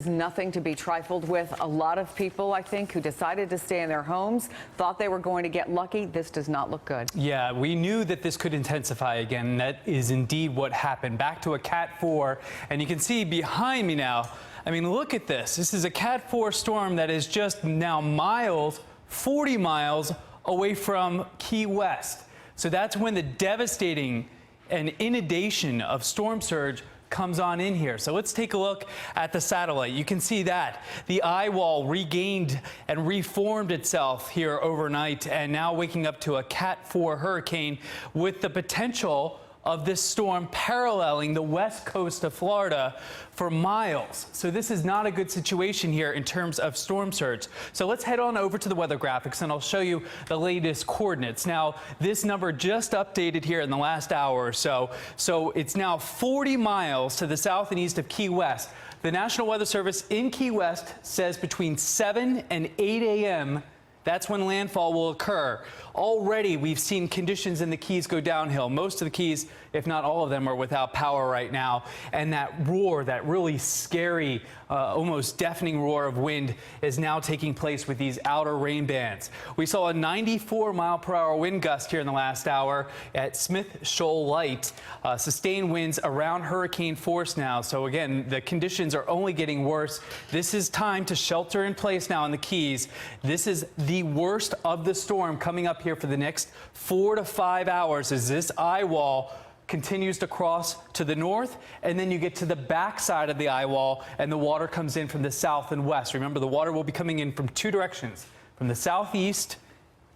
Nothing to be trifled with. A lot of people, I think, who decided to stay in their homes thought they were going to get lucky. This does not look good. Yeah, we knew that this could intensify again. That is indeed what happened. Back to a Cat 4, and you can see behind me now. I mean, look at this. This is a Cat 4 storm that is just now 40 miles away from Key West. So that's when the devastating and inundation of storm surge comes on in here. So let's take a look at the satellite. You can see that the eye wall regained and reformed itself here overnight, and now waking up to a Cat 4 hurricane with the potential of this storm paralleling the west coast of Florida for miles. So this is not a good situation here in terms of storm surge. So let's head on over to the weather graphics and I'll show you the latest coordinates. Now, this number just updated here in the last hour or so. So it's now 40 miles to the south and east of Key West. The National Weather Service in Key West says between 7 and 8 a.m. that's when landfall will occur. Already, we've seen conditions in the Keys go downhill. Most of the Keys, if not all of them, are without power right now. And that roar, that really scary, almost deafening roar of wind is now taking place with these outer rain bands. We saw a 94-mile-per-hour wind gust here in the last hour at Smith Shoal Light. Sustained winds around hurricane force now. So again, the conditions are only getting worse. This is time to shelter in place now in the Keys. This is the worst of the storm coming up here for the next 4 to 5 hours as this eye wall continues to cross to the north, and then you get to the back side of the eye wall and the water comes in from the south and west. Remember, the water will be coming in from two directions, from the southeast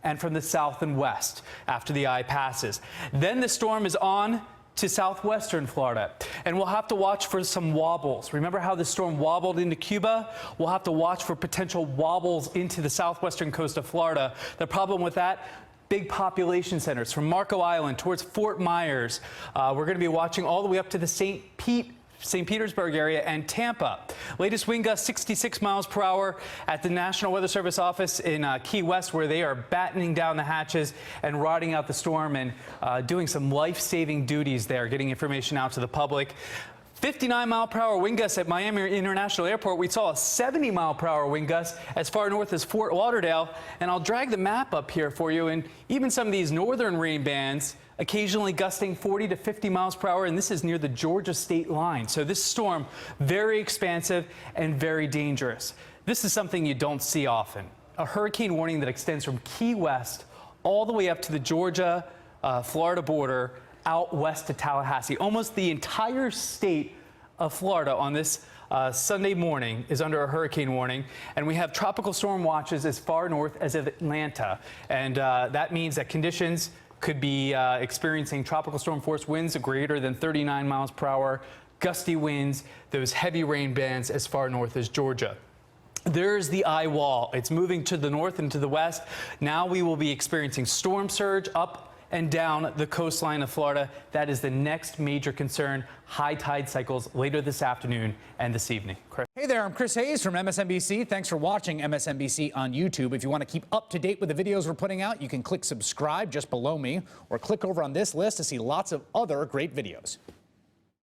and from the south and west after the eye passes. Then the storm is on to southwestern Florida, and we'll have to watch for some wobbles. Remember how the storm wobbled into Cuba? We'll have to watch for potential wobbles into the southwestern coast of Florida. The problem with that, big population centers from Marco Island towards Fort Myers. We're going to be watching all the way up to the St. Petersburg area and Tampa. Latest wind gust 66 miles per hour at the National Weather Service office in Key West, where they are battening down the hatches and riding out the storm and doing some life-saving duties there, getting information out to the public. 59-mile-per-hour wind gusts at Miami International Airport. We saw a 70-mile-per-hour wind gust as far north as Fort Lauderdale. And I'll drag the map up here for you. And even some of these northern rain bands occasionally gusting 40 to 50 miles per hour. And this is near the Georgia state line. So this storm, very expansive and very dangerous. This is something you don't see often. A hurricane warning that extends from Key West all the way up to the Georgia, Florida border, out west to Tallahassee. Almost the entire state of Florida on this Sunday morning is under a hurricane warning, and we have tropical storm watches as far north as Atlanta, and that means that conditions could be experiencing tropical storm force winds greater than 39 miles per hour, gusty winds, those heavy rain bands as far north as Georgia. There's the eye wall. It's moving to the north and to the west. Now we will be experiencing storm surge up and down the coastline of Florida. That is the next major concern. High tide cycles later this afternoon and this evening. Chris. Hey there, I'm Chris Hayes from MSNBC. Thanks for watching MSNBC on YouTube. If you want to keep up to date with the videos we're putting out, you can click subscribe just below me or click over on this list to see lots of other great videos.